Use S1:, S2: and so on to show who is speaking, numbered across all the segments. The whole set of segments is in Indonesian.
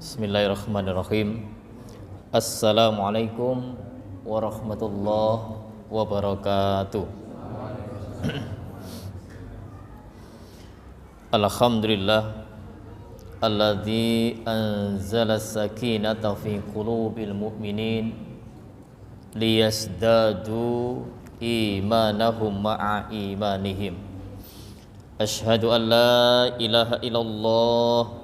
S1: Bismillahirrahmanirrahim. Assalamualaikum warahmatullahi wabarakatuh. Alhamdulillah alladzi anzala sakinata fi qulubil mu'minin liyazdadu imanahum ma'a imanihim. Asyhadu an la ilaha illallah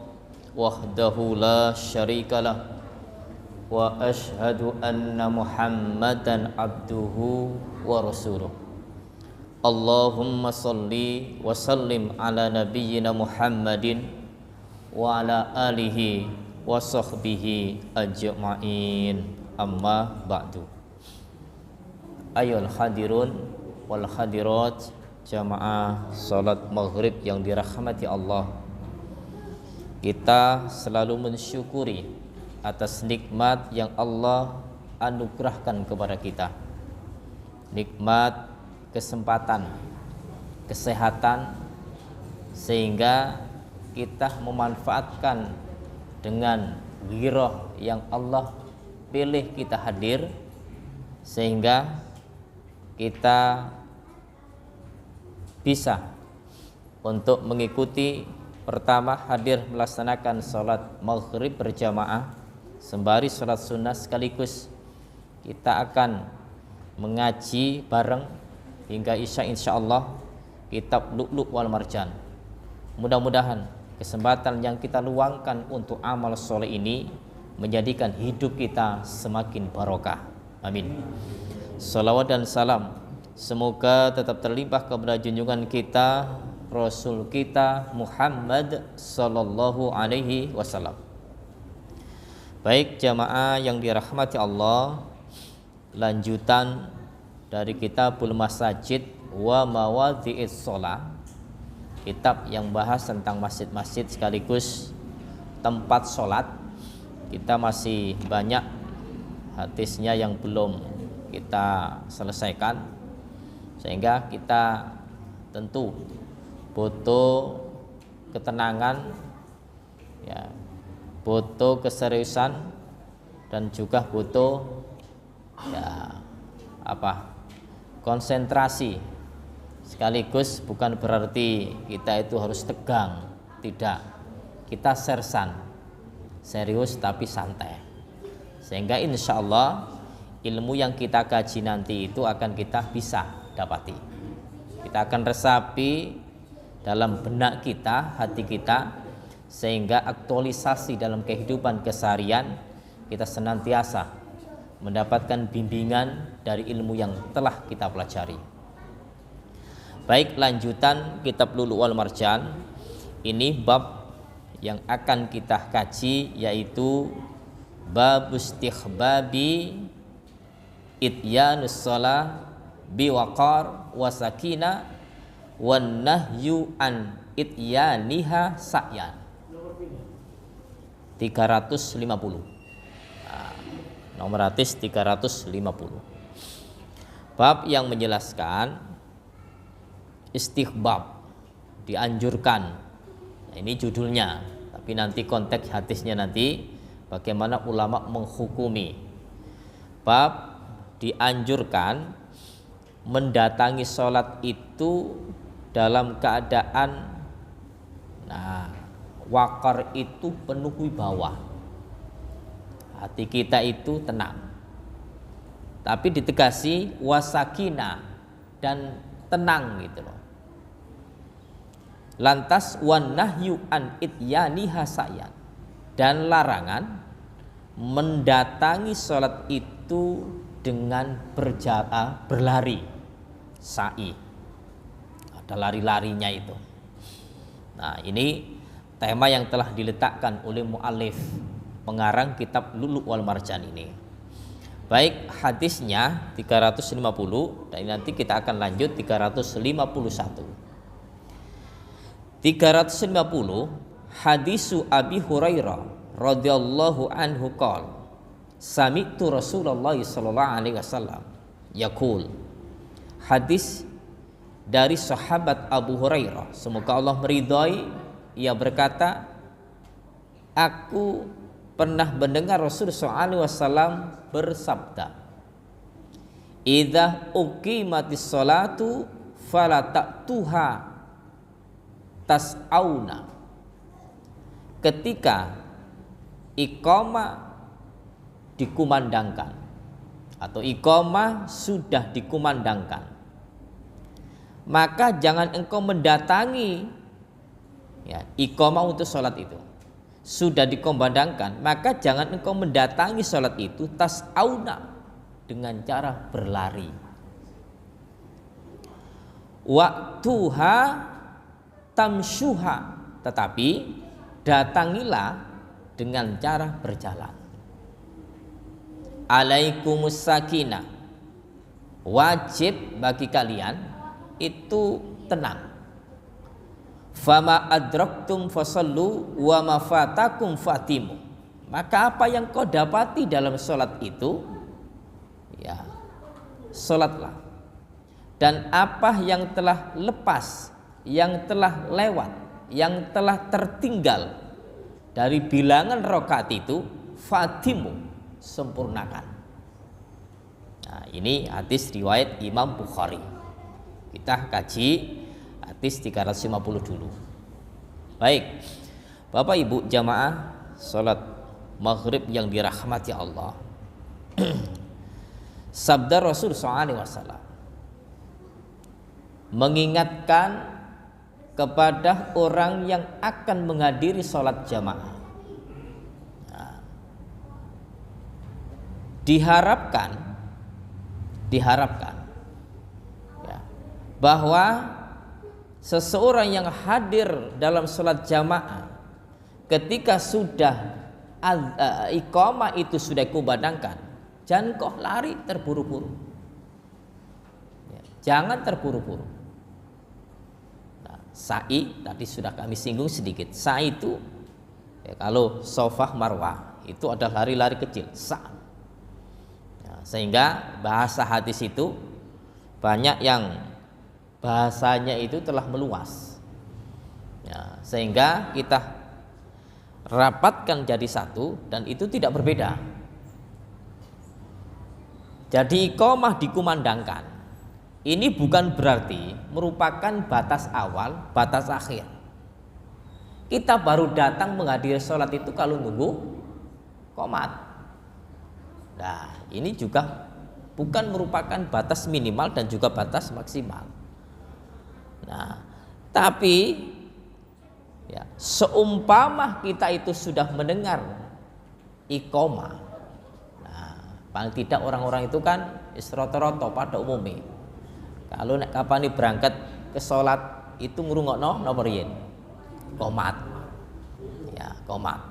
S1: wahdahu la syarikalah wa asyhadu anna Muhammadan abduhu wa rasuluh. Allahumma salli wa sallim ala nabiyyina Muhammadin wa ala alihi wa sahbihi ajma'in. Amma ba'du. Ayyuhal hadirun wal hadirat, jamaah salat maghrib yang dirahmati Allah. Kita selalu mensyukuri atas nikmat yang Allah anugerahkan kepada kita. Nikmat kesempatan, kesehatan, sehingga kita memanfaatkan dengan ghirah yang Allah pilih kita hadir, sehingga kita bisa untuk mengikuti. Pertama, hadir melaksanakan sholat maghrib berjamaah sembari sholat sunnah sekaligus. Kita akan mengaji bareng hingga isya insyaallah kitab Lu'lu' wal Marjan. Mudah-mudahan kesempatan yang kita luangkan untuk amal soleh ini menjadikan hidup kita semakin barokah. Amin. Salawat dan salam semoga tetap terlimpah kepada junjungan kita, Rasul kita Muhammad sallallahu alaihi wasallam. Baik jamaah yang dirahmati Allah, lanjutan dari Kitabul Masajid wa Mawadhi'is Shalah, kitab yang bahas tentang masjid-masjid sekaligus tempat sholat. Kita masih banyak hadisnya yang belum kita selesaikan, sehingga kita tentu butuh ketenangan, ya, butuh keseriusan, dan juga butuh konsentrasi. Sekaligus bukan berarti kita itu harus tegang, tidak. Kita sersan, serius tapi santai, sehingga insya Allah ilmu yang kita kaji nanti itu akan kita bisa dapati. Kita akan resapi dalam benak kita, hati kita, sehingga aktualisasi dalam kehidupan keseharian kita senantiasa mendapatkan bimbingan dari ilmu yang telah kita pelajari. Baik, lanjutan kitab Lu'lu' wal Marjan. Ini bab yang akan kita kaji, yaitu bab istihbabi ityanus shalah biwaqar wasakina wan nahyu an ityaniha sa'yan. 350. Nomor hadis 350. Bab yang menjelaskan istihbab, dianjurkan. Nah, ini judulnya, tapi nanti konteks hadisnya nanti bagaimana ulama menghukumi. Bab dianjurkan mendatangi sholat itu dalam keadaan wakar itu penuh wibawa, hati kita itu tenang, tapi ditegasi wasakina, dan tenang gitu loh. Lantas wan nahyu an ityaniha sa'yan, dan larangan mendatangi sholat itu dengan berlari, sa'i, ada lari-larinya itu. Nah, ini tema yang telah diletakkan oleh mu'allif, pengarang kitab Lu'lu' wal Marjan ini. Baik, hadisnya 350, dan nanti kita akan lanjut 351. 350, hadisu Abi Hurairah radhiyallahu anhu qala sami'tu Rasulullah sallallahu alaihi wasallam yaqul. Hadis dari sahabat Abu Hurairah, semoga Allah meridhai, ia berkata, aku pernah mendengar Rasulullah SAW bersabda, "Idza uqimatis sholatu fala ta'tuha tas'auna." Ketika iqamah dikumandangkan atau iqamah sudah dikumandangkan, maka jangan engkau mendatangi, ya, iqamah untuk sholat itu sudah dikumandangkan, maka jangan engkau mendatangi sholat itu tas'auna, dengan cara berlari. Waktuha tamsyuha, tetapi datangilah dengan cara berjalan. Alaikumus sakinah, wajib bagi kalian itu tenang. Fama adraktum fasallu wa ma fatakum fatimu. Maka apa yang kau dapati dalam sholat itu, ya, sholatlah. Dan apa yang telah lepas, yang telah lewat, yang telah tertinggal dari bilangan rakaat itu, fatimu, sempurnakan. Nah, ini hadis riwayat Imam Bukhari. Kita kaji hadis 350 dulu. Baik, Bapak Ibu jamaah salat maghrib yang dirahmati Allah. Sabda Rasul SAW mengingatkan kepada orang yang akan menghadiri sholat jamaah. Nah, diharapkan ya, bahwa seseorang yang hadir dalam sholat jamaah ketika sudah iqamah itu sudah kumandangkan, jangan kok lari terburu-buru, ya, jangan terburu-buru. Sa'i tadi sudah kami singgung sedikit. Sa'i itu, ya, kalau Shofah Marwah itu adalah lari-lari kecil, sa'. Ya, sehingga bahasa hadis itu banyak yang bahasanya itu telah meluas. Ya, sehingga kita rapatkan jadi satu dan itu tidak berbeda. Jadi iqamah dikumandangkan. Ini bukan berarti merupakan batas awal, batas akhir. Kita baru datang menghadiri sholat itu kalau nunggu qomat. Nah, ini juga bukan merupakan batas minimal dan juga batas maksimal. Nah, tapi ya, seumpama kita itu sudah mendengar iqamah, nah, paling tidak orang-orang itu kan rata-rata pada umumnya, kalau kapan berangkat ke sholat itu ngrungokno napa riyen? Qomat. Ya, qomat.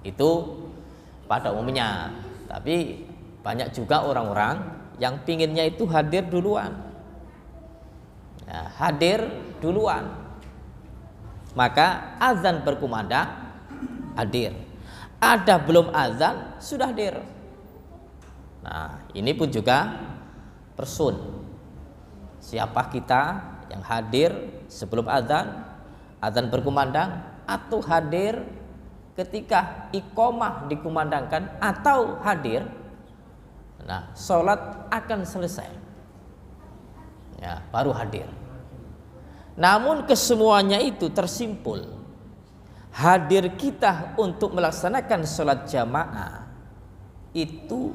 S1: Itu pada umumnya. Tapi banyak juga orang-orang yang pinginnya itu hadir duluan. Ya, hadir duluan. Maka azan berkumandang, hadir. Ada belum azan sudah hadir. Nah, ini pun juga person. Siapa kita yang hadir sebelum azan berkumandang, atau hadir ketika iqamah dikumandangkan, atau hadir, nah, sholat akan selesai, ya, baru hadir. Namun kesemuanya itu tersimpul hadir kita untuk melaksanakan sholat jamaah itu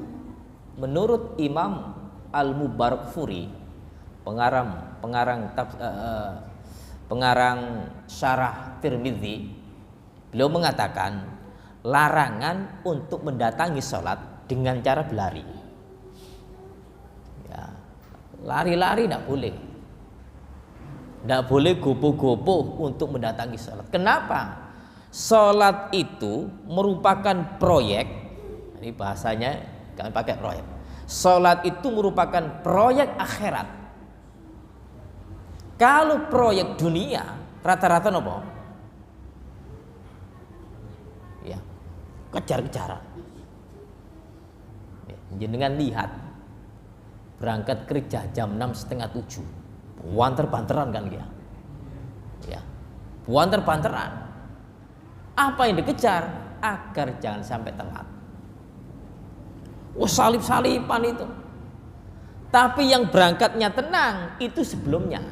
S1: menurut Imam Al-Mubarakfuri, pengarang syarah Tirmidzi, beliau mengatakan larangan untuk mendatangi sholat dengan cara berlari. Ya, lari-lari tidak boleh gopoh-gopoh untuk mendatangi sholat. Kenapa? Sholat itu merupakan proyek. Ini bahasanya kami pakai proyek. Sholat itu merupakan proyek akhirat. Kalau proyek dunia rata-rata nopo? Ya, kejar-kejaran. Ya, jenengan lihat berangkat kerja jam 6:30, banter-banteran kan dia. Ya, banter-banteran. Apa yang dikejar? agar jangan sampai telat. Salip-salipan itu. Tapi yang berangkatnya tenang itu sebelumnya.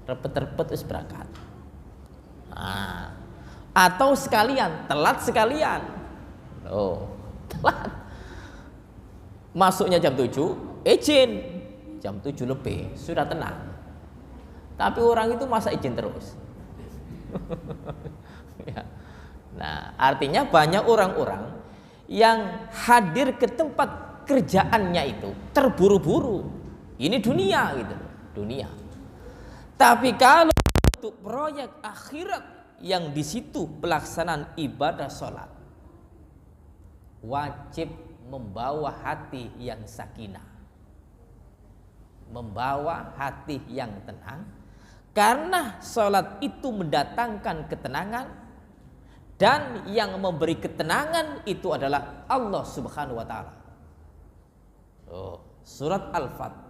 S1: Repet-repet terus berangkat. Nah, atau sekalian, telat sekalian. Telat. Masuknya jam 7, izin jam 7 lebih, sudah tenang. Tapi orang itu masa izin terus. Ya. Nah, artinya banyak orang-orang yang hadir ke tempat kerjaannya itu terburu-buru. Ini dunia gitu, dunia. Tapi kalau untuk proyek akhirat yang di situ pelaksanaan ibadah sholat, wajib membawa hati yang sakinah, membawa hati yang tenang, karena sholat itu mendatangkan ketenangan, dan yang memberi ketenangan itu adalah Allah Subhanahu wa Ta'ala. Surat Al-Fat.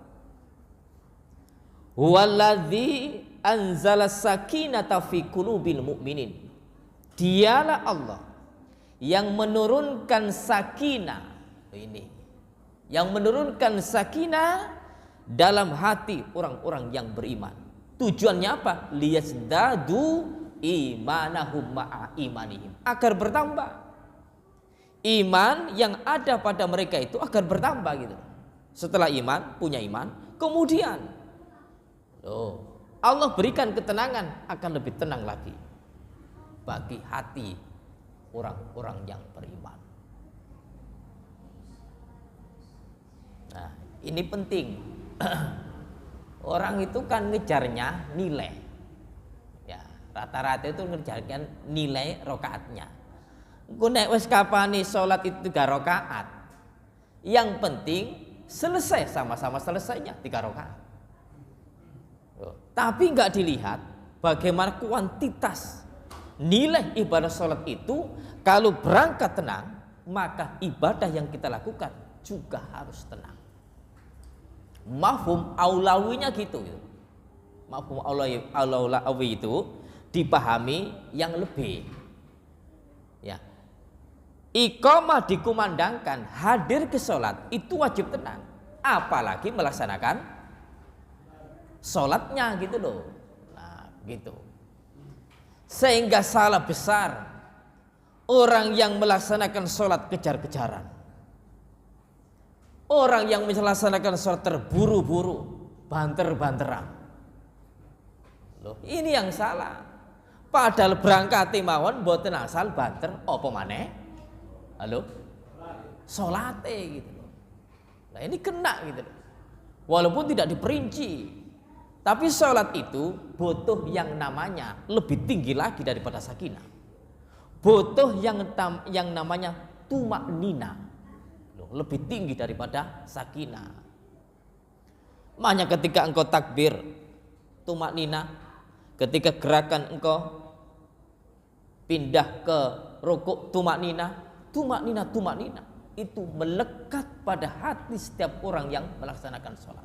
S1: Huwallazi anzala sakinata fi qulubil mu'minin. Dialah Allah yang menurunkan sakinah. Ini yang menurunkan sakinah dalam hati orang-orang yang beriman. Tujuannya apa? Liyazdadu imanahum ma'a imanihim, agar bertambah iman yang ada pada mereka itu, agar bertambah gitu. Setelah iman, punya iman, kemudian Allah berikan ketenangan, akan lebih tenang lagi bagi hati orang-orang yang beriman. Nah, ini penting. Orang itu kan ngejarnya nilai. Ya, rata-rata itu ngejarnya nilai rakaatnya. Engko nek wis kapane salat itu 3 rakaat. Yang penting selesai, sama-sama selesainya 3 rakaat. Tapi enggak dilihat bagaimana kuantitas nilai ibadah salat itu. Kalau berangkat tenang, maka ibadah yang kita lakukan juga harus tenang. Mafhum aulawinya gitu. Mafhum aulawi itu dipahami yang lebih. Ya. Iqamah dikumandangkan, hadir ke sholat itu wajib tenang. Apalagi melaksanakan sholatnya gitu loh. Nah, gitu. Sehingga salah besar orang yang melaksanakan sholat kejar-kejaran. Orang yang melaksanakan sholat terburu-buru, banter-banteran. Loh, ini yang salah. Padahal berangkat mawon mboten asal banter apa maneh? Halo? Salate gitu loh. Nah, ini kena gitu loh. Walaupun tidak diperinci. Tapi sholat itu butuh yang namanya lebih tinggi lagi daripada sakinah. Butuh yang namanya tumak nina. Lebih tinggi daripada sakinah. Makanya ketika engkau takbir tumak nina, ketika gerakan engkau pindah ke rukuk tumak nina, itu melekat pada hati setiap orang yang melaksanakan sholat.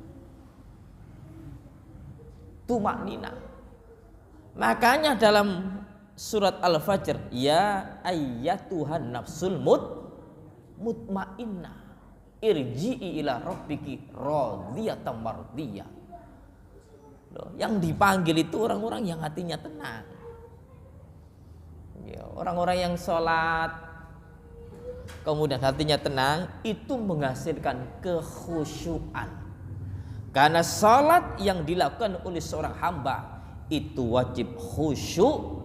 S1: Tumak nina. Makanya dalam surat Al-Fajr, ya ayyatuhan nafsul mutmainnah irji'i ila rabbiki radhiyatan mardiyah. Yang dipanggil itu orang-orang yang hatinya tenang. Ya, orang-orang yang sholat kemudian hatinya tenang itu menghasilkan kekhusyuan. Karena sholat yang dilakukan oleh seorang hamba itu wajib khusyuk,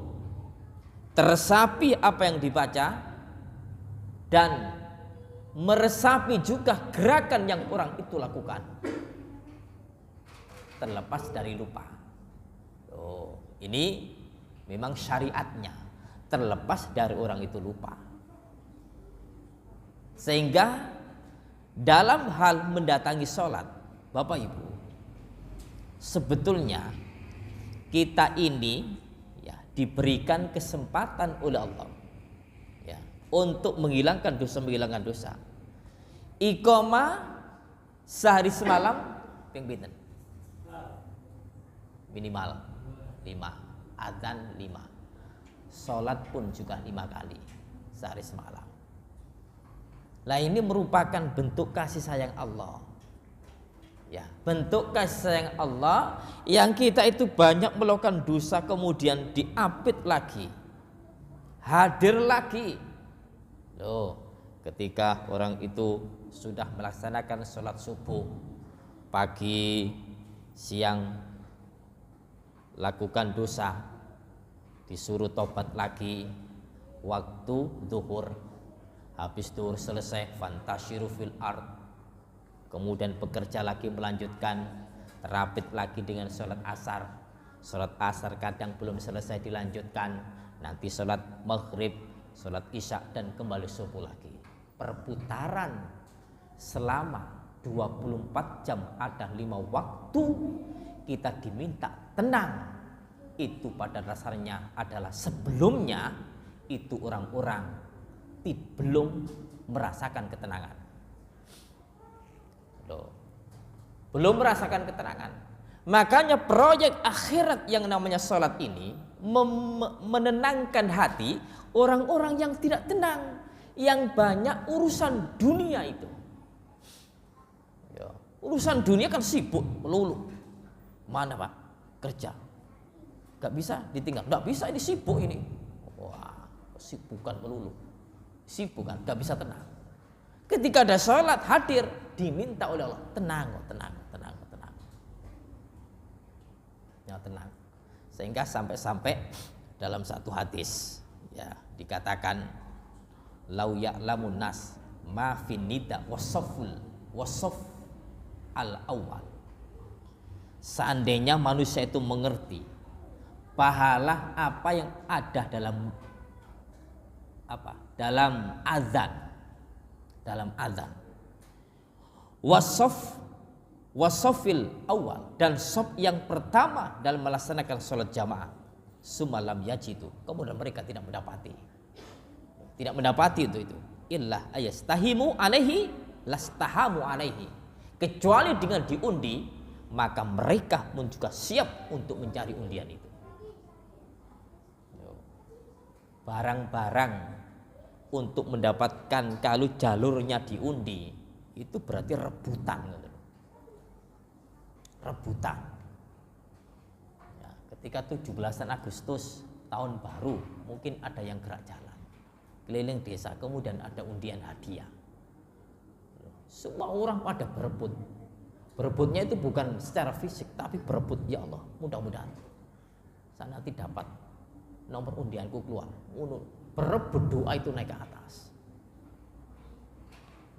S1: teresapi apa yang dibaca, dan meresapi juga gerakan yang orang itu lakukan, terlepas dari lupa. Ini memang syariatnya, terlepas dari orang itu lupa. Sehingga dalam hal mendatangi sholat, Bapak Ibu, sebetulnya kita ini ya diberikan kesempatan oleh Allah ya untuk menghilangkan dosa. Iqamah sehari semalam ping pinten? Minimal 5, adzan 5. Salat pun juga 5 kali. sehari semalam. Lah ini merupakan bentuk kasih sayang Allah. Ya, bentuk kasih sayang Allah yang kita itu banyak melakukan dosa kemudian diapit lagi. Hadir lagi. Loh, ketika orang itu sudah melaksanakan sholat subuh pagi, siang lakukan dosa, disuruh tobat lagi waktu zuhur, habis zuhur selesai fantasyiru fil ard, kemudian bekerja lagi melanjutkan, terapit lagi dengan sholat asar kadang belum selesai dilanjutkan, nanti sholat maghrib, sholat isya dan kembali subuh lagi. Perputaran selama 24 jam ada 5 waktu kita diminta tenang. Itu pada dasarnya adalah sebelumnya itu orang-orang belum merasakan ketenangan. Loh, belum merasakan ketenangan. Makanya proyek akhirat yang namanya sholat ini menenangkan hati orang-orang yang tidak tenang, yang banyak urusan dunia itu. Ya, urusan dunia kan sibuk melulu. Mana Pak? Kerja. Gak bisa ditinggal. Gak bisa, ini sibuk ini. Wah, kesibukan melulu. Sibuk kan, gak bisa tenang. Ketika ada sholat hadir, diminta oleh Allah tenang. Ya, tenang. Sehingga sampai-sampai dalam satu hadis ya dikatakan lau ya'lamun nas ma fin nida wasaf al awal. Seandainya manusia itu mengerti pahala apa yang ada dalam azan wasofil awal, dan sof yang pertama dalam melaksanakan sholat jamaah, sumalam yajidu, kemudian mereka tidak mendapati itu illah ayastahimu alaihi lastahamu alaihi, kecuali dengan diundi maka mereka pun juga siap untuk mencari undian itu. Barang-barang untuk mendapatkan kalau jalurnya diundi itu berarti rebutan. Ya, ketika 17 Agustus tahun baru mungkin ada yang gerak jalan keliling desa, kemudian ada undian hadiah. Semua orang pada berebut. Berebutnya itu bukan secara fisik, tapi berebut, ya Allah, mudah-mudahan saya nanti dapat nomor undianku keluar. Berebut, doa itu naik ke atas.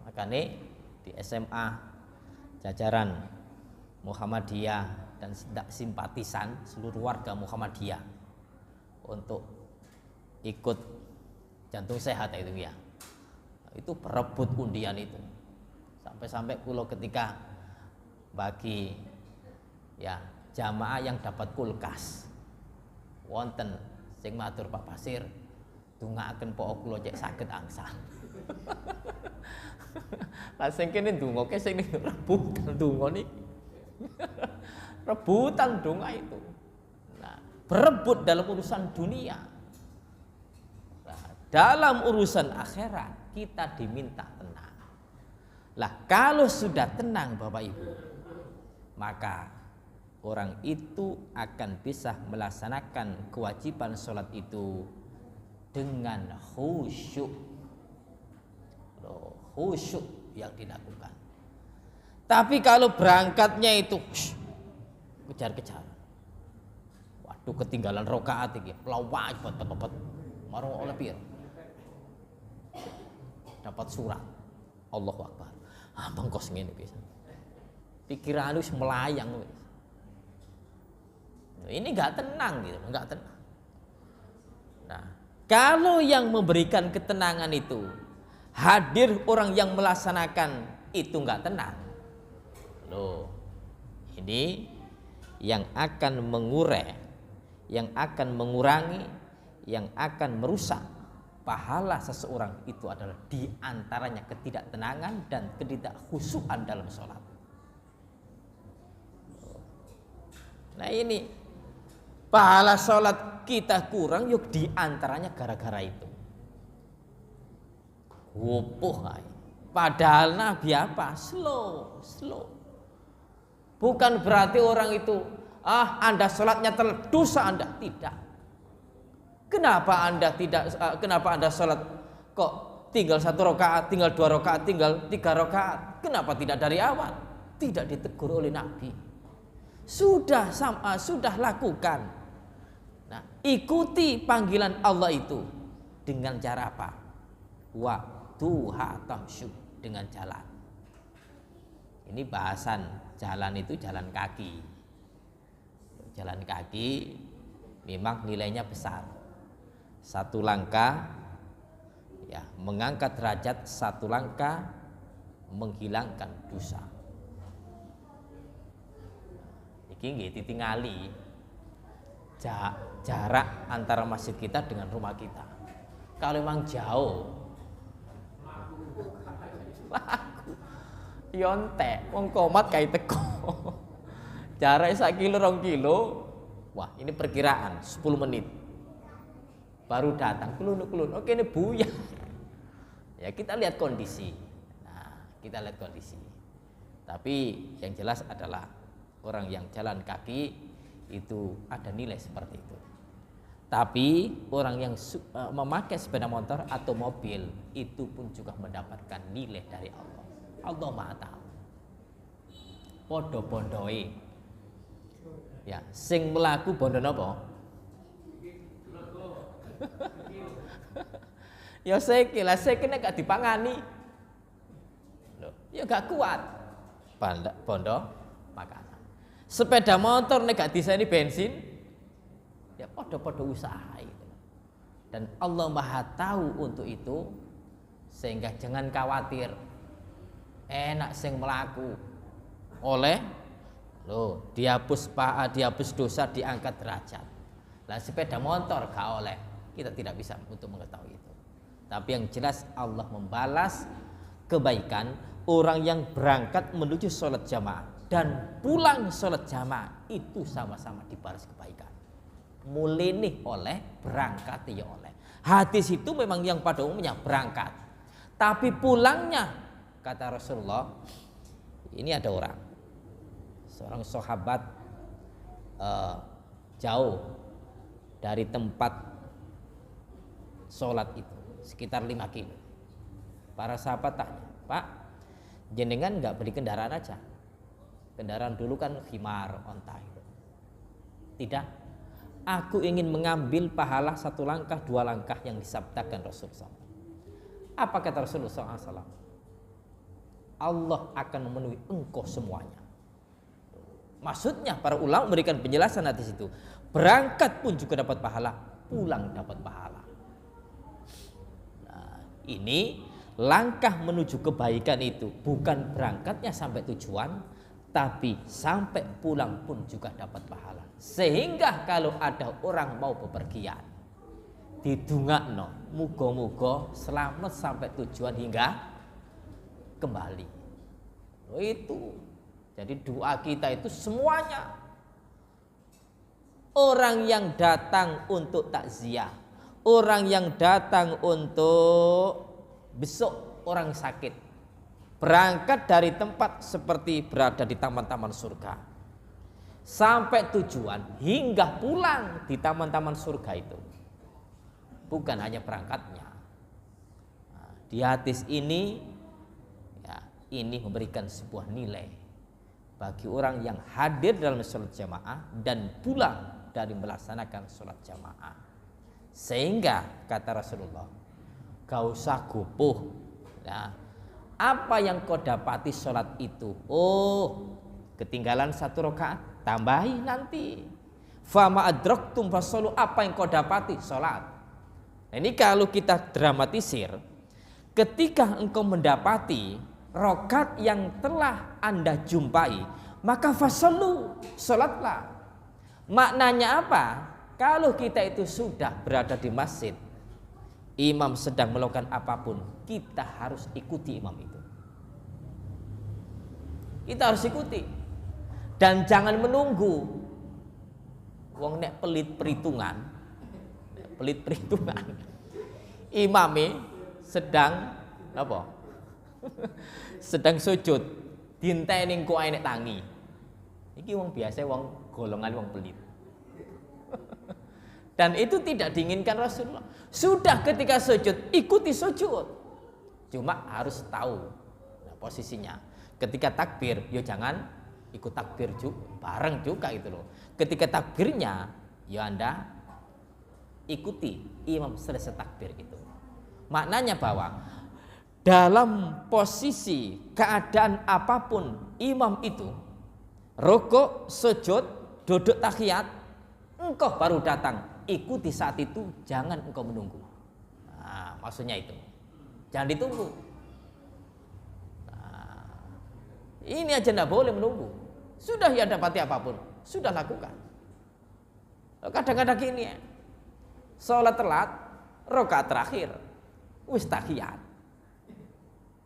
S1: Makanya di SMA jajaran Muhammadiyah dan simpatisan seluruh warga Muhammadiyah untuk ikut jantung sehat itu ya, itu berebut undian itu. Sampai-sampai kulo ketika bagi ya jamaah yang dapat kulkas wonten sing matur Pak Pasir dongaaken pokok kula cek saged angsal. Lah sing kene ndonga sing rebutan donga niki. Rebutan donga itu. Nah, berebut dalam urusan dunia. Nah, dalam urusan akhirat kita diminta tenang. Lah kalau sudah tenang Bapak Ibu, maka orang itu akan bisa melaksanakan kewajiban sholat itu dengan khusyuk. Khusyuk yang dilakukan. Tapi kalau berangkatnya itu kejar-kejar, waduh ketinggalan rakaat iki, pelawak cepet-cepet, marung oleh pir, dapat surat, Allahu Akbar, mengkos ngene pisan, pikiran wis melayang wis. Ini nggak tenang gitu, nggak tenang. Nah, kalau yang memberikan ketenangan itu hadir orang yang melaksanakan itu nggak tenang, loh, ini yang akan mengurai, yang akan mengurangi, yang akan merusak pahala seseorang itu adalah diantaranya ketidaktenangan dan ketidakkhusyukan dalam sholat. Nah ini pahala sholat kita kurang yuk diantaranya gara-gara itu. Wopoh ae. Padahal Nabi apa? Slow. Bukan berarti orang itu, Anda sholatnya telat, dosa Anda. Tidak. Kenapa Anda sholat kok tinggal 1 rakaat, tinggal 2 rakaat, tinggal 3 rakaat? Kenapa tidak dari awal? Tidak ditegur oleh Nabi. Sudah lakukan. Nah, ikuti panggilan Allah itu dengan cara apa? Wa duha tamsyu, dengan jalan. Ini bahasan jalan itu jalan kaki. Jalan kaki memang nilainya besar. 1 langkah ya mengangkat derajat, 1 langkah menghilangkan dosa. Iki nggih ditingali jarak antara masjid kita dengan rumah kita. Kalau memang jauh, yontek wong komat kae teko. Jarak 1 kilo 2 kilo. Wah, ini perkiraan 10 menit. Baru datang, kelun. Oke, ini buyar. Ya, kita lihat kondisi. Tapi yang jelas adalah orang yang jalan kaki itu ada nilai seperti itu. Tapi orang yang memakai sepeda motor atau mobil itu pun juga mendapatkan nilai dari Allah. Allah Maha tahu. Podo-pondoe. Ya, sing mlaku bondo napa? Ya seki nek gak dipangani. Loh, ya gak kuat. Bondo makanan. Sepeda motor nek gak diseni bensin, ya podo-podo usaha itu. Dan Allah Maha tahu untuk itu, sehingga jangan khawatir. Enak sing melaku oleh dihapus dosa, diangkat derajat. Lah sepeda motor gak oleh, kita tidak bisa untuk mengetahui itu. Tapi yang jelas Allah membalas kebaikan orang yang berangkat menuju sholat jamaah dan pulang sholat jamaah, itu sama-sama dibalas kebaikan. Mulih oleh, berangkat ya oleh. Hadis itu memang yang pada umumnya berangkat, tapi pulangnya, kata Rasulullah, ini ada seorang sahabat jauh dari tempat sholat itu sekitar 5 kilo. Para sahabat tanya, Pak, jenengan nggak beli kendaraan aja? Kendaraan dulu kan khimar, onta itu. Tidak, aku ingin mengambil pahala 1 langkah 2 langkah yang disabdakan Rasulullah. Apa kata Rasulullah SAW? Allah akan memenuhi engkau semuanya. Maksudnya para ulama memberikan penjelasan di situ. Berangkat pun juga dapat pahala, pulang dapat pahala. Nah, ini langkah menuju kebaikan itu bukan berangkatnya sampai tujuan, tapi sampai pulang pun juga dapat pahala. Sehingga kalau ada orang mau bepergian, didungakno, muga-muga selamat sampai tujuan hingga kembali. Itu. Jadi doa kita itu semuanya. Orang yang datang untuk takziah, orang yang datang untuk besok orang sakit, berangkat dari tempat seperti berada di taman-taman surga, sampai tujuan hingga pulang di taman-taman surga itu, bukan hanya berangkatnya. Nah, di hadis ini, ya, ini memberikan sebuah nilai bagi orang yang hadir dalam sholat jamaah dan pulang dari melaksanakan sholat jamaah. Sehingga kata Rasulullah, gak usah gupuh. Nah, apa yang kau dapati sholat itu? Oh, ketinggalan 1 rakaat, tambahi nanti. Fama adraktum fasolu, apa yang kau dapati? Sholat. Nah, ini kalau kita dramatisir, ketika engkau mendapati rakaat yang telah Anda jumpai, maka fasolu, sholatlah. Maknanya apa? Kalau kita itu sudah berada di masjid, imam sedang melakukan apapun, kita harus ikuti imam itu. Kita harus ikuti. Dan jangan menunggu. Wong nek pelit perhitungan. Imame sedang Napa? Sedang sujud, dinteni engko ae nek tangi. Iki wong biasa, wong golongan wong pelit. Dan itu tidak diinginkan Rasulullah. Sudah ketika sujud, ikuti sujud. Cuma harus tahu posisinya. Ketika takbir, ya jangan ikut takbir juga, bareng juga itu loh. Ketika takbirnya, ya Anda ikuti imam selesai takbir itu. Maknanya bahwa dalam posisi keadaan apapun imam itu, rukuk, sujud, duduk tahiyat, engkau baru datang, ikuti saat itu, jangan engkau menunggu. Nah, maksudnya itu, jangan ditunggu. Nah, ini aja tidak boleh menunggu. Sudah ya dapati apapun, sudah lakukan. Kadang-kadang gini ya, sholat telat, rakaat terakhir, wis tahiyat.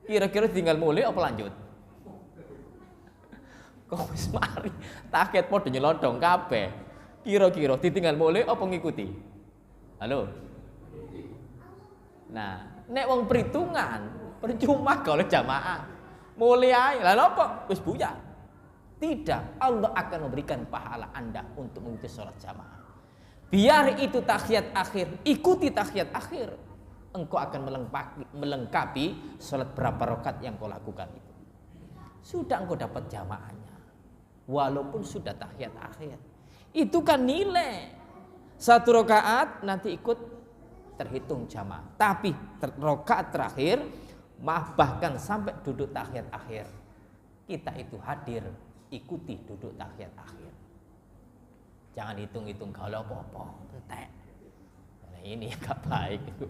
S1: Kira-kira tinggal mulai apa lanjut? Kok wis mari tahiyat padha nyelodong kabeh. Kira-kira ditinggal mulai apa ngikuti? Halo. Nah, nek wong perhitungan percuma kalau jamaah. Mulai ae. Lah napa? Wis buyar. Tidak, Allah akan memberikan pahala Anda untuk mengikuti sholat jamaah. Biar itu tahiyat akhir, ikuti tahiyat akhir. Engkau akan melengkapi sholat berapa rakaat yang kau lakukan itu. Sudah engkau dapat jamaahnya, walaupun sudah tahiyat akhir. Itu kan nilai. Satu rakaat nanti ikut terhitung jamaah. Tapi rakaat terakhir, maaf bahkan sampai duduk tahiyat akhir, kita itu hadir, ikuti duduk tahiyat akhir. Jangan hitung-hitung kalau apa-apa, entek. Nah, ini agak baik itu.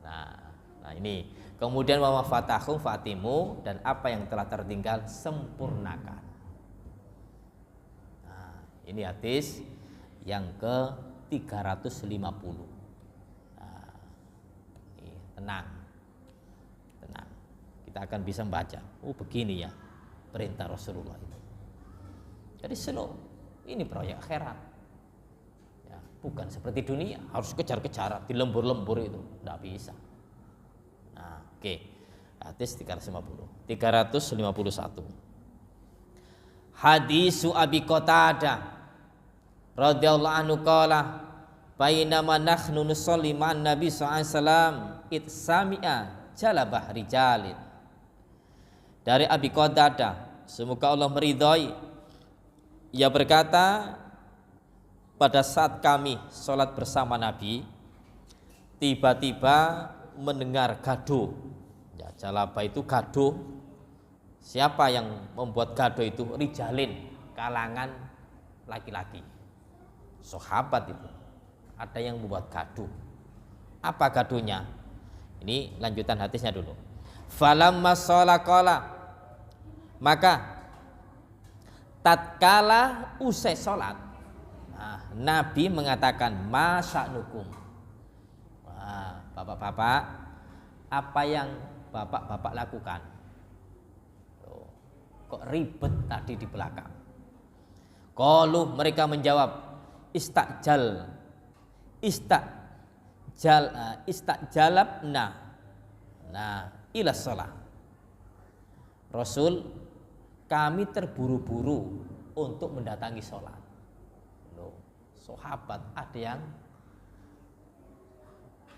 S1: Nah ini. Kemudian wa fatahum fatimu, dan apa yang telah tertinggal sempurnakan. Nah, ini hadis yang ke 350. Nah, tenang. Kita akan bisa membaca. Oh begini ya perintah Rasulullah itu. Jadi slow. Ini proyek akhirat. Ya, bukan seperti dunia harus kejar-kejaran di lembur-lembur itu, tidak bisa. Nah, oke. Hadis 351. Hadisu Abi Qatadah radhiyallahu anhu qala bainama nahnu nusalli ma'an Nabi sallallahu alaihi wasallam id sami'a jalabah rijalin. Dari Abi Qatadah, semoga Allah meridhai, ia berkata, pada saat kami sholat bersama Nabi, tiba-tiba mendengar gaduh. Ya, jalabah itu gaduh. Siapa yang membuat gaduh itu? Rijalin, kalangan laki-laki, sahabat itu. Ada yang membuat gaduh. Apa gaduhnya? Ini lanjutan hadisnya dulu. Falamma sholaqala, maka tatkala usai sholat, nah, Nabi mengatakan masya'nukum. Nah, bapak-bapak, apa yang bapak-bapak lakukan? Tuh, kok ribet tadi di belakang? Qalu, mereka menjawab, istajalabna. Nah, ila sholat. Rasul, kami terburu-buru untuk mendatangi sholat. Loh, sahabat ada yang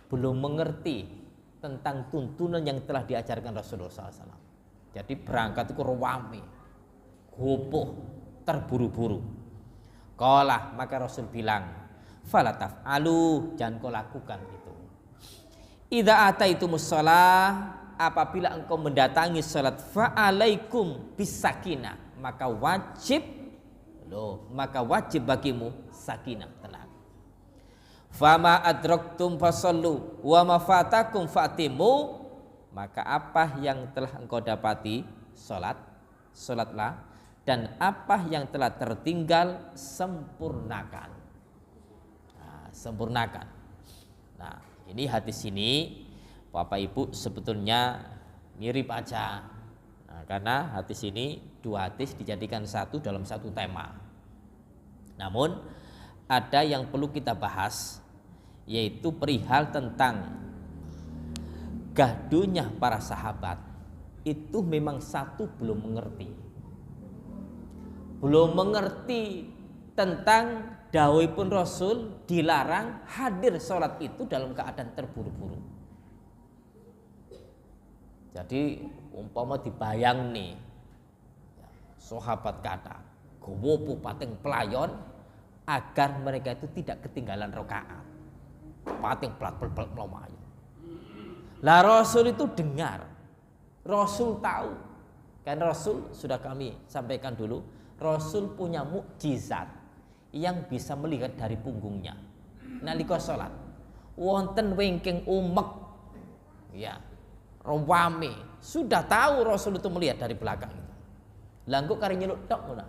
S1: belum mengerti tentang tuntunan yang telah diajarkan Rasulullah SAW. Jadi berangkat itu rame, gopoh, terburu-buru. Qala, maka Rasul bilang, fala taf'alu, jangan kau lakukan itu. Idza ataitumus shalah, apabila engkau mendatangi salat, fa'alaikum bisakinah, maka wajib bagimu sakinah, tenang. Fama adraktum fasallu wa ma fatakum fatimu, maka apa yang telah engkau dapati salatlah, dan apa yang telah tertinggal sempurnakan. Nah, sempurnakan. Nah, ini hadis ini Bapak Ibu sebetulnya mirip aja. Nah, karena hadis ini dua hadis dijadikan satu dalam satu tema. Namun ada yang perlu kita bahas, yaitu perihal tentang gaduhnya para sahabat itu memang satu belum mengerti tentang dawuhipun Rasul dilarang hadir sholat itu dalam keadaan terburu-buru. Jadi umpama dibayang nih, sahabat kata gowo pating pelayon agar mereka itu tidak ketinggalan rakaat, pating pelat-pelat melomayu. Lah Rasul itu dengar, Rasul tahu, kan Rasul sudah kami sampaikan dulu, Rasul punya mukjizat yang bisa melihat dari punggungnya. Nalika salat wonten wingking umek, ya, rame, sudah tahu Rasul itu melihat dari belakang itu. Lah engko kari nyeluk tok ngono.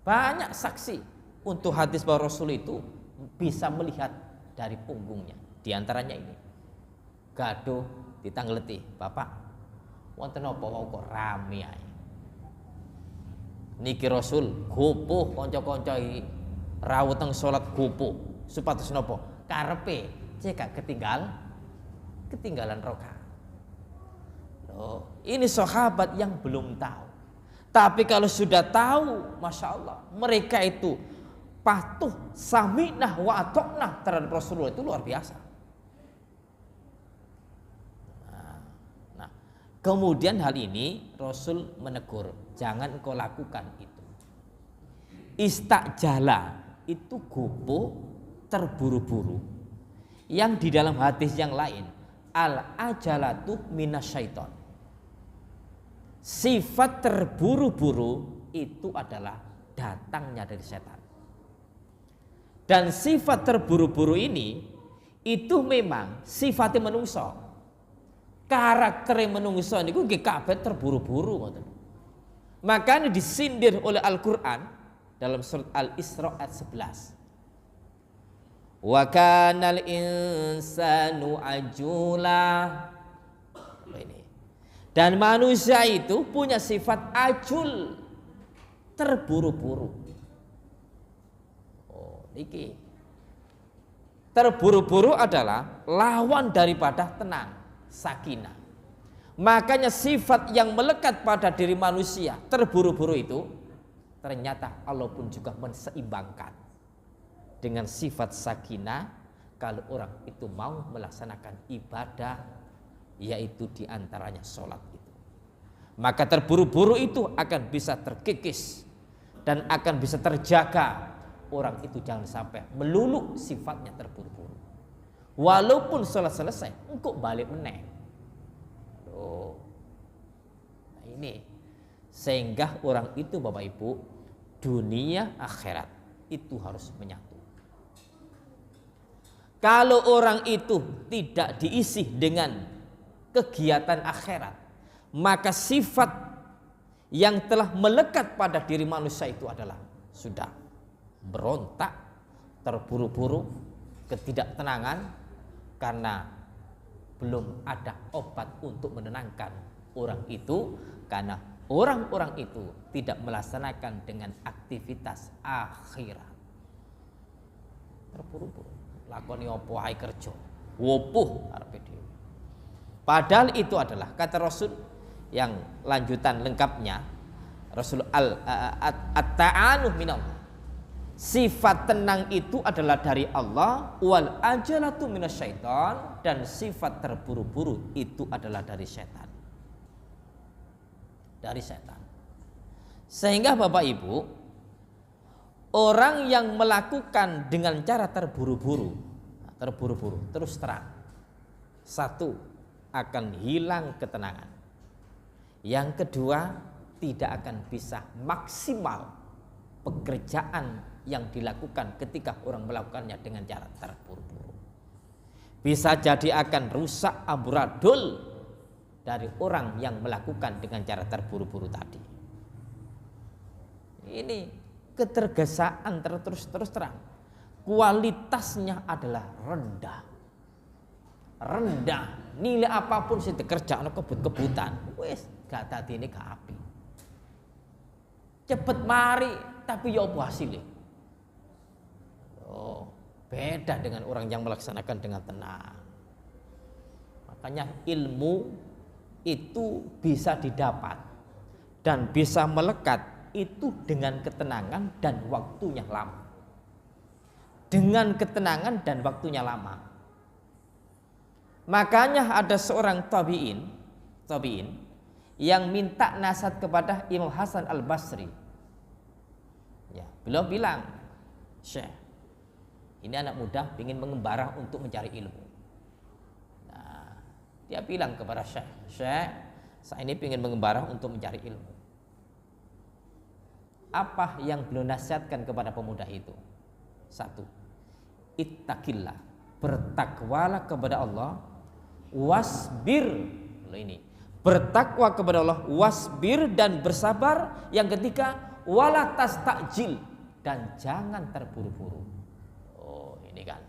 S1: Banyak saksi untuk hadis bahwa Rasul itu bisa melihat dari punggungnya. Di antaranya ini. Gaduh ditanggleti, "Bapak, wonten apa wae kok rame ae?" Niki Rasul gopoh kanca-kanca iki rawuh teng salat gopoh supados napa? Karepe cek ketinggalan rakaat. Loh, ini sahabat yang belum tahu. Tapi kalau sudah tahu, masya Allah, mereka itu patuh, saminah wa atoknah terhadap Rasulullah, itu luar biasa. Nah, kemudian hal ini Rasul menegur, jangan engkau lakukan itu. Istajala itu gopo, terburu-buru. Yang di dalam hadis yang lain, al-ajalatu minasyaiton. Sifat terburu-buru itu adalah datangnya dari setan. Dan sifat terburu-buru ini itu memang sifatnya menungso. Karakternya menungso niku nggih kabeh terburu-buru ngoten. Makanya disindir oleh Al-Qur'an dalam surat Al-Isra ayat 11. Wa kanal insanu ajula. Ini. Dan manusia itu punya sifat ajul, terburu-buru. Oh, niki. Terburu-buru adalah lawan daripada tenang, sakinah. Makanya sifat yang melekat pada diri manusia, terburu-buru itu, ternyata Allah pun juga menseimbangkan dengan sifat sakinah kalau orang itu mau melaksanakan ibadah, yaitu diantaranya sholat itu. Maka terburu-buru itu akan bisa terkikis dan akan bisa terjaga. Orang itu jangan sampai melulu sifatnya terburu-buru. Walaupun sholat selesai, engkau balik meneng. Loh. Nah ini sehingga orang itu Bapak Ibu, dunia akhirat itu harus menyatu. Kalau orang itu tidak diisi dengan kegiatan akhirat, maka sifat yang telah melekat pada diri manusia itu adalah sudah berontak, terburu-buru, ketidaktenangan, karena belum ada obat untuk menenangkan orang itu, karena orang-orang itu tidak melaksanakan dengan aktivitas akhirat. Terburu-buru, lakoni opo hai kerja, wopuh arepe dhewe. Padahal itu adalah kata Rasul yang lanjutan lengkapnya, Rasul at-ta'anuh minallah. Sifat tenang itu adalah dari Allah, wal ajalatu minasyaiton, dan sifat terburu-buru itu adalah dari setan. Dari setan. Sehingga Bapak Ibu, orang yang melakukan dengan cara terburu-buru terus terang, satu, akan hilang ketenangan. Yang kedua, tidak akan bisa maksimal pekerjaan yang dilakukan ketika orang melakukannya dengan cara terburu-buru. Bisa jadi akan rusak amburadul dari orang yang melakukan dengan cara terburu-buru tadi. Ini ketergesaan terus terang. Kualitasnya adalah rendah. Nilai apapun sing dikerjakno kebut-kebutan, wis gak dadine gak api. Cepet mari tapi ya apa hasilnya? Oh, beda dengan orang yang melaksanakan dengan tenang. Maka Makanya ilmu itu bisa didapat dan bisa melekat itu dengan ketenangan dan waktunya lama. Dengan ketenangan dan waktunya lama. Makanya ada seorang tabi'in yang minta nasihat kepada Imam Hasan Al-Basri. Ya, beliau bilang, Syekh, ini anak muda ingin mengembara untuk mencari ilmu. Nah, dia bilang kepada Syekh, saya ini ingin mengembara untuk mencari ilmu. Apa yang beliau nasihatkan kepada pemuda itu? Satu, ittaqillah, bertakwalah kepada Allah, wasbir. Ini bertakwa kepada Allah, wasbir, dan bersabar. Yang ketiga, wala tastajil, dan jangan terburu-buru. Oh, ini kan.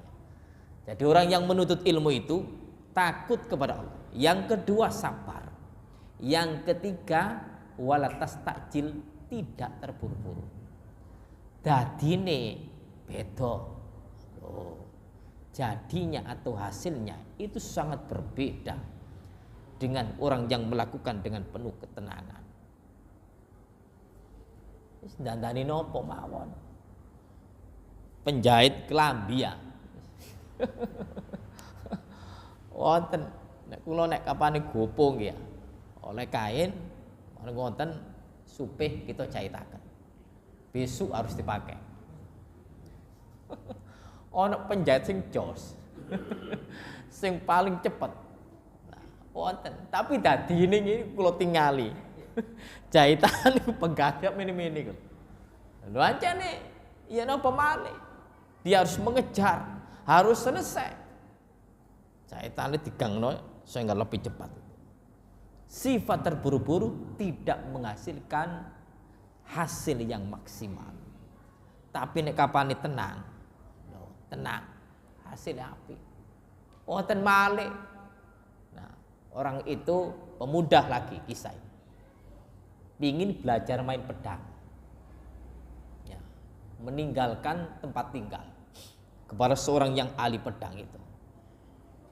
S1: Jadi orang yang menuntut ilmu itu takut kepada Allah. Yang kedua, sabar. Yang ketiga, wala tastajil, tidak terburu-buru. Dadine beda. Oh, jadinya atau hasilnya itu sangat berbeda dengan orang yang melakukan dengan penuh ketenangan. Wis dandani nopo mawon. Penjahit klambi ya. Wonten nek kula nek kapane gopo nggih ya. Oleh kain wonten supih kita jahitaken. Besok harus dipakai. Ono penjahit sing jos. Sing paling cepet. Nah, wonten. Tapi dadi ini kula tingali. Jahitan niku penggagap mini-mini kok. Lho ancane ya napa malih. Dia harus mengejar, harus selesai. Jahitane digangno sehingga lebih cepat. Sifat terburu-buru tidak menghasilkan hasil yang maksimal. Tapi nek kapane tenang, tenang, hasilnya apik. Wonten malih. Nah, orang itu pemuda lagi kisah. Ingin belajar main pedang. Ya, meninggalkan tempat tinggal kepada seorang yang ahli pedang itu.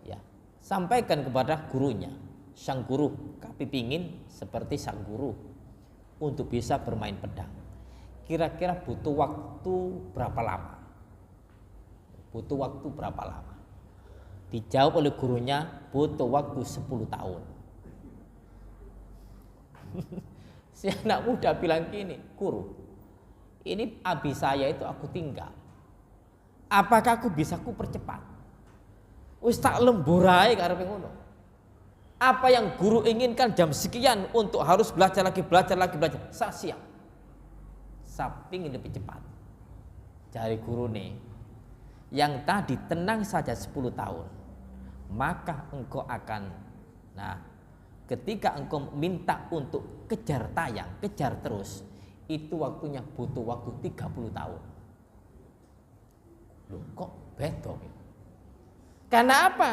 S1: Ya, sampaikan kepada gurunya. Sang guru kepingin seperti sang guru untuk bisa bermain pedang. Kira-kira butuh waktu berapa lama? Butuh waktu berapa lama? Dijawab oleh gurunya, butuh waktu 10 tahun. Si anak muda bilang gini, guru, ini abi saya itu aku tinggal. Apakah aku bisa percepat? Wis tak lemburai karepe ngono. Apa yang guru inginkan jam sekian untuk harus belajar lagi. Saya siap. Saya ingin lebih cepat. Dari guru nih, yang tadi tenang saja 10 tahun, maka engkau akan, nah, ketika engkau minta untuk kejar tayang, kejar terus, itu waktunya butuh waktu 30 tahun. Loh, kok beda? Karena apa?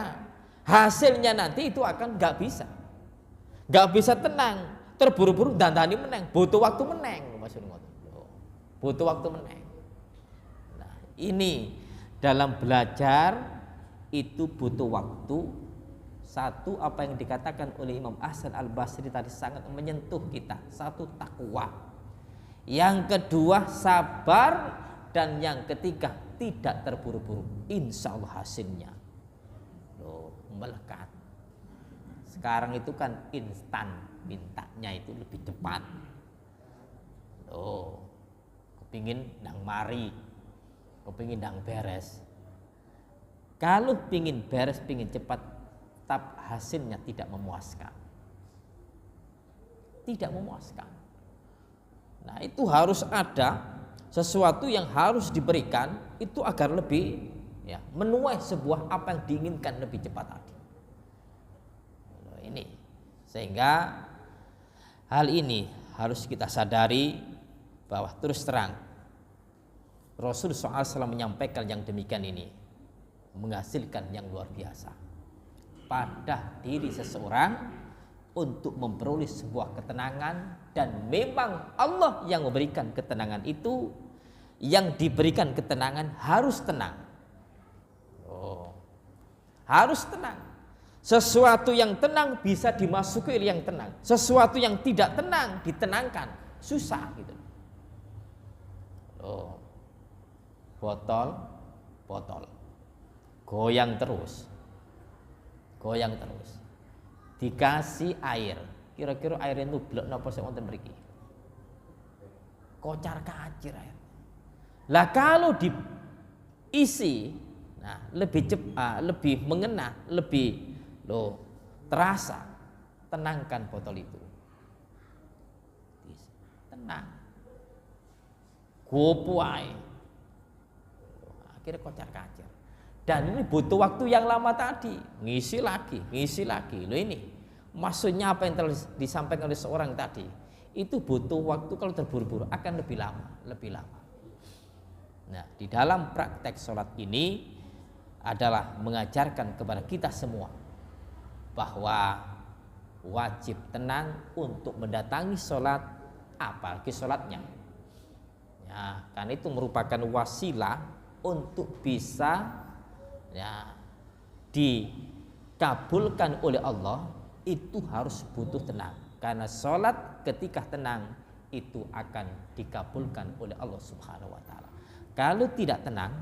S1: Hasilnya nanti itu akan nggak bisa tenang, terburu-buru dandani meneng, butuh waktu meneng, maksudnya butuh waktu meneng. Nah, ini dalam belajar itu butuh waktu. Satu, apa yang dikatakan oleh Imam Hasan Al-Basri tadi sangat menyentuh kita. Satu, takwa. Yang kedua, sabar. Dan yang ketiga, tidak terburu-buru. Insya Allah hasilnya melekat. Sekarang itu kan instan, mintanya itu lebih cepat. Kepingin nang mari, kepingin nang beres. Kalau pingin beres, pingin cepat, tapi hasilnya tidak memuaskan. Tidak memuaskan. Nah, itu harus ada sesuatu yang harus diberikan itu agar lebih menuai sebuah apa yang diinginkan lebih cepat tadi. Ini sehingga hal ini harus kita sadari bahwa terus terang Rasul SAW menyampaikan yang demikian ini menghasilkan yang luar biasa pada diri seseorang untuk memperoleh sebuah ketenangan, dan memang Allah yang memberikan ketenangan itu. Yang diberikan ketenangan harus tenang. Harus tenang. Sesuatu yang tenang bisa dimasuki oleh yang tenang. Sesuatu yang tidak tenang ditenangkan, susah gitu. Oh, botol, goyang terus, dikasih air. Kira-kira air itu blok napa sing wonten mriki? Kocar kacir air. Lah kalau diisi, nah lebih cepat, lebih mengena, lebih terasa. Tenangkan botol itu. Tenang. Gopo ae. Akhirnya kocar kacir. Dan ini butuh waktu yang lama tadi. Ngisi lagi. Loh ini maksudnya apa yang telah disampaikan oleh seorang tadi? Itu butuh waktu, kalau terburu-buru akan lebih lama. Nah, di dalam praktek sholat ini adalah mengajarkan kepada kita semua bahwa wajib tenang untuk mendatangi sholat, apalagi sholatnya. Ya, karena itu merupakan wasilah untuk bisa dikabulkan oleh Allah. Itu harus butuh tenang, karena sholat ketika tenang itu akan dikabulkan oleh Allah Subhanahu wa Ta'ala. Kalau tidak tenang,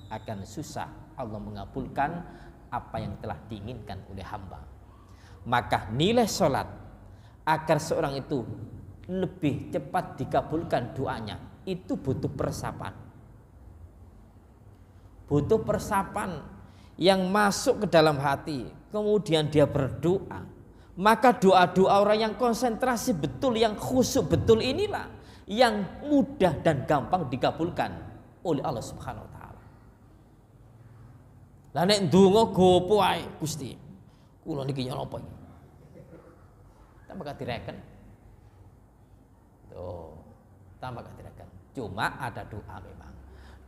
S1: akan susah Allah mengabulkan apa yang telah diinginkan oleh hamba. Maka nilai sholat agar seorang itu lebih cepat dikabulkan doanya, itu butuh persapan. Butuh persapan yang masuk ke dalam hati, kemudian dia berdoa. Maka doa-doa orang yang konsentrasi betul, yang khusyuk betul, inilah yang mudah dan gampang dikabulkan oleh Allah Subhanahu wa Ta'ala. Lah nek ndonga gopo ae, Gusti, kula niki napa iki? Tambah direken. Tambah direken. Cuma ada doa memang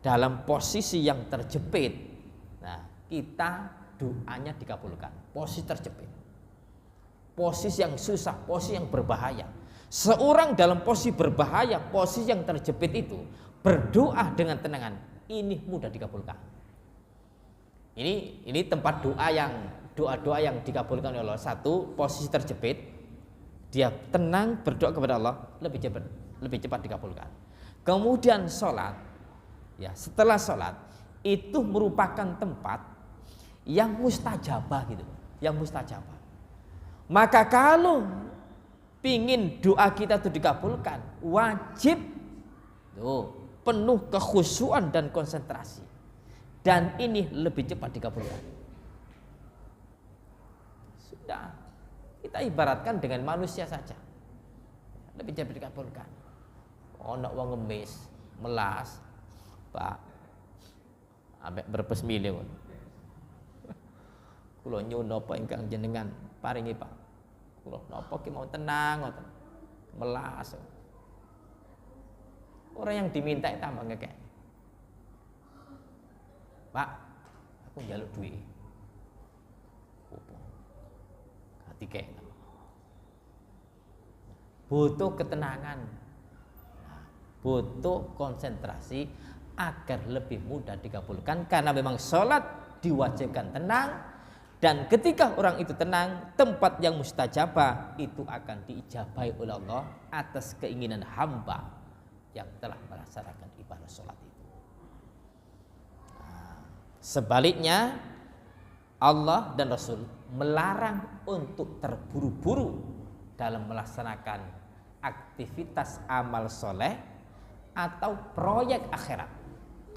S1: dalam posisi yang terjepit. Nah, kita doanya dikabulkan. Posisi terjepit. Posisi yang susah, posisi yang berbahaya. Seorang dalam posisi berbahaya, posisi yang terjepit itu, berdoa dengan tenangan, ini mudah dikabulkan. Ini tempat doa-doa yang dikabulkan oleh Allah. Satu, posisi terjepit, dia tenang berdoa kepada Allah, lebih cepat dikabulkan. Kemudian sholat, ya setelah sholat itu merupakan tempat yang mustajabah gitu, yang mustajabah. Maka kalau pingin doa kita itu dikabulkan, wajib penuh kekhusyuan dan konsentrasi, dan ini lebih cepat dikabulkan. Sudah, kita ibaratkan dengan manusia saja, lebih cepat dikabulkan. Ono wong ngemis, melas, Pak, ambek berpes milih. Kula nyuwun napa ingkang jenengan paringi, Pak. Kula napa ki mau tenang ngoten. Melas. Orang yang diminta tambah ngekek. Pak, aku njaluk duit. Opo? Hati kek. Butuh ketenangan. Butuh konsentrasi agar lebih mudah dikabulkan, karena memang sholat diwajibkan tenang. Dan ketika orang itu tenang, tempat yang mustajabah itu akan diijabahi oleh Allah atas keinginan hamba yang telah melaksanakan ibadah sholat itu. Nah, sebaliknya Allah dan Rasul melarang untuk terburu-buru dalam melaksanakan aktivitas amal soleh atau proyek akhirat,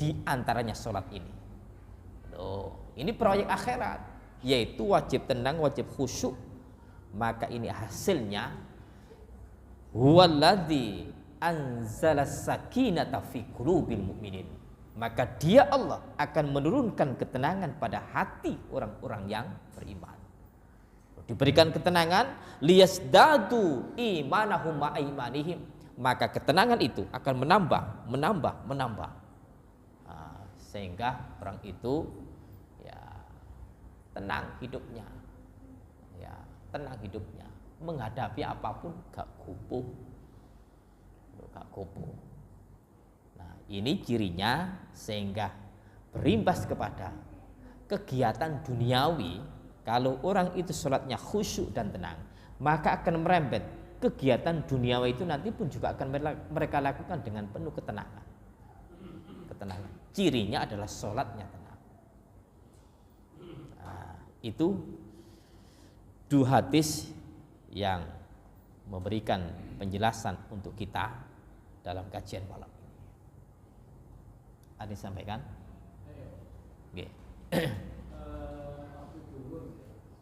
S1: di antaranya sholat ini. Ini proyek akhirat, yaitu wajib tenang, wajib khusyuk. Maka ini hasilnya huwallazi anzalas sakinata fi qulubil mu'minin. Maka dia Allah akan menurunkan ketenangan pada hati orang-orang yang beriman. Diberikan ketenangan liyasdadu imanahum ma imanihim. Maka ketenangan itu akan menambah. Nah, sehingga orang itu tenang hidupnya, menghadapi apapun gak gopoh. Nah, ini cirinya, sehingga berimbas kepada kegiatan duniawi Kalau orang itu sholatnya khusyuk dan tenang, maka akan merembet kegiatan duniawi itu nanti pun juga akan mereka lakukan dengan penuh ketenangan. Ketenangan. Cirinya adalah sholatnya tenang. Nah, itu dua hadis yang memberikan penjelasan untuk kita dalam kajian malam ini. Ada yang sampaikan? Oke.
S2: Waktu duhur,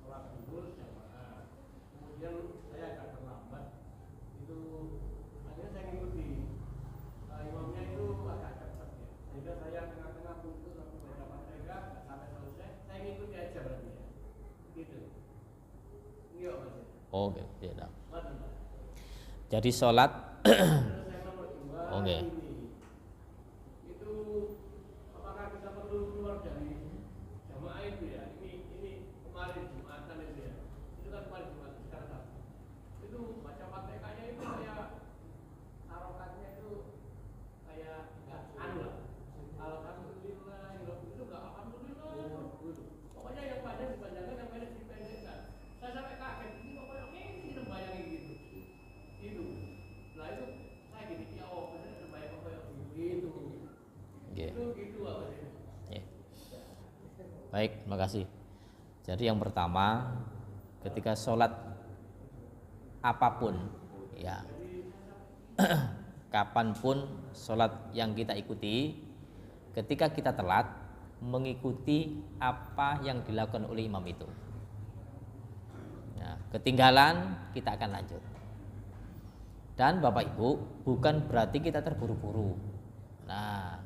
S2: sholat duhur jamaah. Kemudian saya agak terlambat. Itu akhirnya saya ngikuti imamnya itu agak cepat ya. Sehingga saya tengah-tengah putus waktu baca Fatihah nggak sampai selesai. Saya ngikuti aja berarti ya. Gitu. Iya mas.
S1: Oke, tidak.
S2: Betul.
S1: Jadi sholat.
S2: Terus yang nomor 2
S1: Oke.
S2: itu apakah kita perlu keluar dari jamaah itu ya? Ini kemarin Jumatan itu ya. Itu kan kemarin Jumat sekarang Sabtu. Itu baca Fatihahnya itu kayak harokatnya itu kayak enggak anu lah. Alhamdulillah, itu enggak alhamdulillah. Pokoknya yang panjang dipanjangkan, yang pendek dipendekkan. Saya sampai kaget ini pokoknya ini bayangin gitu. Itu. Nah itu saya gini ya benar bayang pokoknya gitu. Itu gitu apa sih?
S1: Yeah. Baik, terima kasih. Jadi yang pertama, ketika sholat apapun, ya, kapanpun sholat yang kita ikuti, ketika kita telat, mengikuti apa yang dilakukan oleh imam itu. Nah, ketinggalan kita akan lanjut. Dan Bapak Ibu, bukan berarti kita terburu-buru. Nah,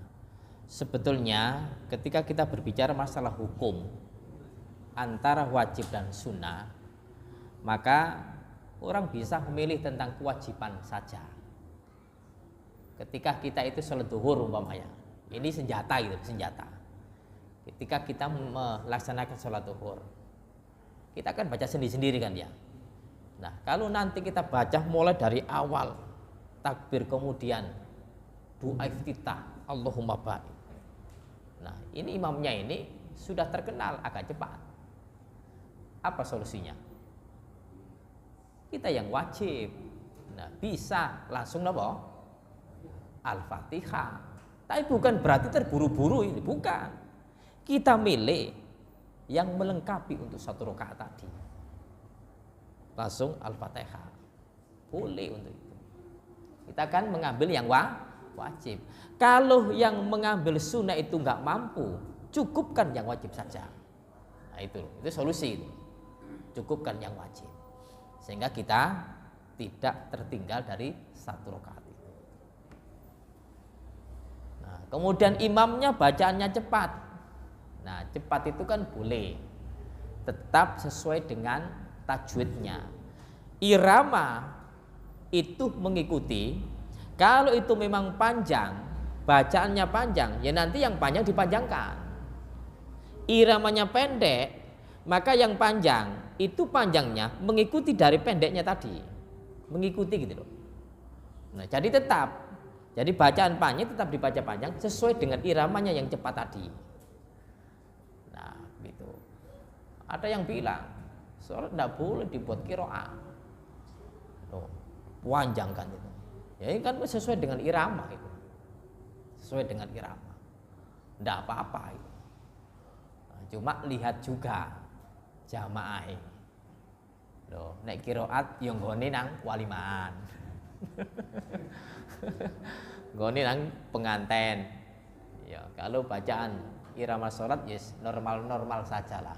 S1: sebetulnya ketika kita berbicara masalah hukum antara wajib dan sunnah, maka orang bisa memilih tentang kewajiban saja. Ketika kita itu sholat duhur umpamanya, ini senjata gitu, senjata. Ketika kita melaksanakan sholat duhur, kita akan baca sendiri-sendiri kan ya. Nah, kalau nanti kita baca mulai dari awal takbir, kemudian doa iftitah Allahumma baik. Nah, ini imamnya ini sudah terkenal agak cepat. Apa solusinya? Kita yang wajib. Nah, bisa langsung apa? Al-Fatihah. Tapi bukan berarti terburu-buru ini, bukan. Kita milih yang melengkapi untuk satu rakaat tadi. Langsung Al-Fatihah. Boleh untuk itu. Kita akan mengambil yang wajib. Kalau yang mengambil sunnah itu nggak mampu, cukupkan yang wajib saja. Nah itu solusi itu. Cukupkan yang wajib, sehingga kita tidak tertinggal dari satu rakaat itu. Nah, kemudian imamnya bacaannya cepat. Nah, cepat itu kan boleh, tetap sesuai dengan tajwidnya. Irama itu mengikuti. Kalau itu memang panjang, bacaannya panjang, ya nanti yang panjang dipanjangkan. Iramanya pendek, maka yang panjang itu panjangnya mengikuti dari pendeknya tadi, mengikuti gitu loh. Nah, jadi bacaan panjang tetap dibaca panjang sesuai dengan iramanya yang cepat tadi. Nah, gitu. Ada yang bilang sholat tidak boleh dibuat qiraah, panjang kan itu. Ya ini kan sesuai dengan irama itu, sesuai dengan irama, tidak apa-apa itu. Nah, cuma lihat juga jamaah ini. Loh, nek qiraat yang nggone nang walimaan. Nggone nang penganten. Ya, kalau bacaan irama salat yes normal-normal sajalah.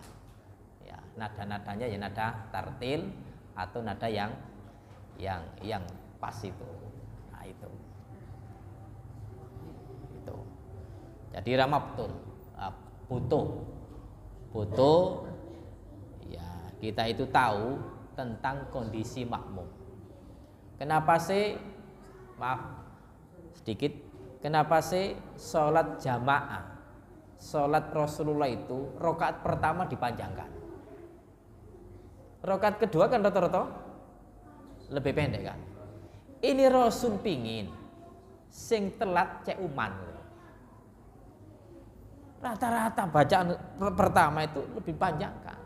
S1: Ya, nada-nadanya ya nada tartil atau nada yang pas itu. Nah, itu. Jadi irama betul. Butuh ya, kita itu tahu tentang kondisi makmum. Kenapa sih, maaf sedikit, kenapa sih sholat jamaah, sholat Rasulullah itu rakaat pertama dipanjangkan, rakaat kedua kan rata-rata lebih pendek kan? Ini Rasul pingin sing telat cek uman. Rata-rata bacaan pertama itu lebih panjang kan.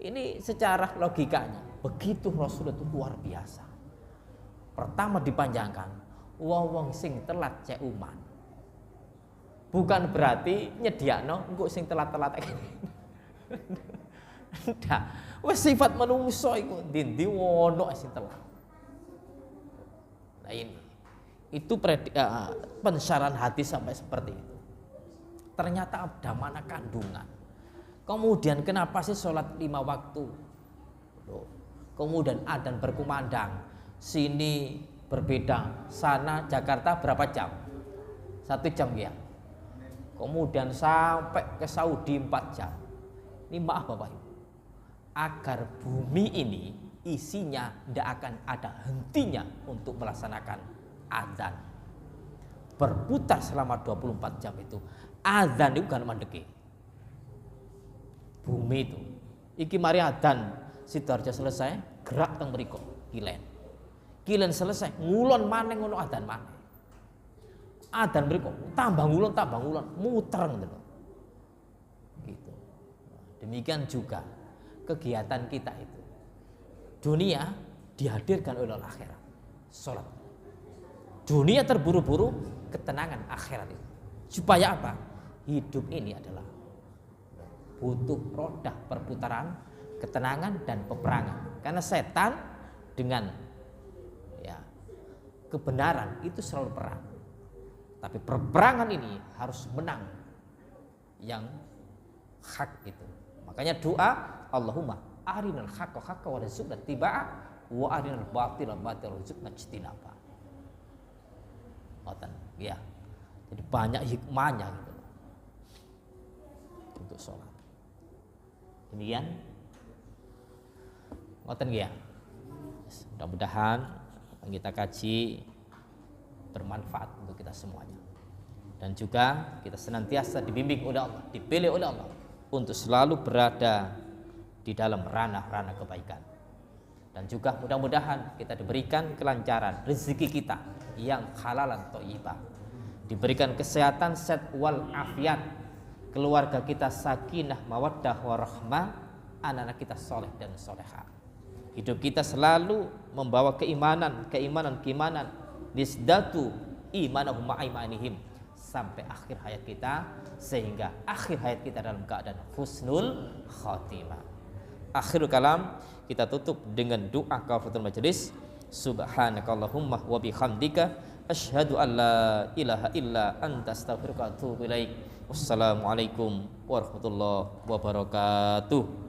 S1: Ini secara logikanya begitu Rasul itu luar biasa. Pertama dipanjangkan, wong sing telat cek uman. Bukan berarti nyediakno engko sing telat-telat iki. Ndak, wis sifat manungsa iku ndi ono sing telat. Nah ini, itu pensyarahan hati sampai seperti itu. Ternyata ada mana kandungan. Kemudian kenapa sih sholat 5 waktu? Loh. Kemudian adzan berkumandang, sini berbeda, sana Jakarta berapa jam? 1 jam ya. Kemudian sampai ke Saudi 4 jam. Ini maaf Bapak Ibu, agar bumi ini isinya tidak akan ada hentinya untuk melaksanakan adzan. Berputar selama 24 jam itu. Adzan itu kan mandeki. Bumi itu. Iki mari adzan, Sidoarjo selesai, gerak teng mriko, kilen. Kilen selesai, ngulon maneh ngono adzan maneh. Adzan mriko, tambah ngulon, muter ngono. Gitu. Demikian juga kegiatan kita itu. Dunia dihadirkan oleh akhirat. Salat. Dunia terburu-buru, ketenangan akhirat itu. Supaya apa? Hidup ini adalah butuh roda perputaran ketenangan dan peperangan. Karena setan dengan kebenaran itu selalu perang. Tapi peperangan ini harus menang yang hak itu. Makanya doa, Allahumma arinal haqqa haqqa warzuqna ittiba'a wa arinal batila batila warzuqna ijtinaba. Ngoten, ya. Jadi banyak hikmahnya gitu loh. Untuk sholat. Demikian. Ngoten ya. Mudah-mudahan yang kita kaji bermanfaat untuk kita semuanya. Dan juga kita senantiasa dibimbing oleh Allah, dipilih oleh Allah untuk selalu berada di dalam ranah-ranah kebaikan. Dan juga mudah-mudahan kita diberikan kelancaran rezeki kita yang halalan thayyibah. Diberikan kesehatan sehat wal afiat, keluarga kita sakinah mawaddah warahmah, anak-anak kita soleh dan solehah. Hidup kita selalu membawa keimanan, nisdatu imanahum ma'imanihim sampai akhir hayat kita, sehingga akhir hayat kita dalam keadaan husnul khatimah. Akhirul kalam, kita tutup dengan doa kafaratul majelis. Subhanakallahumma wa bihamdika asyhadu an la ilaha illa anta astaghfiruka wa atubu ilaik. Wassalamualaikum warahmatullahi wabarakatuh.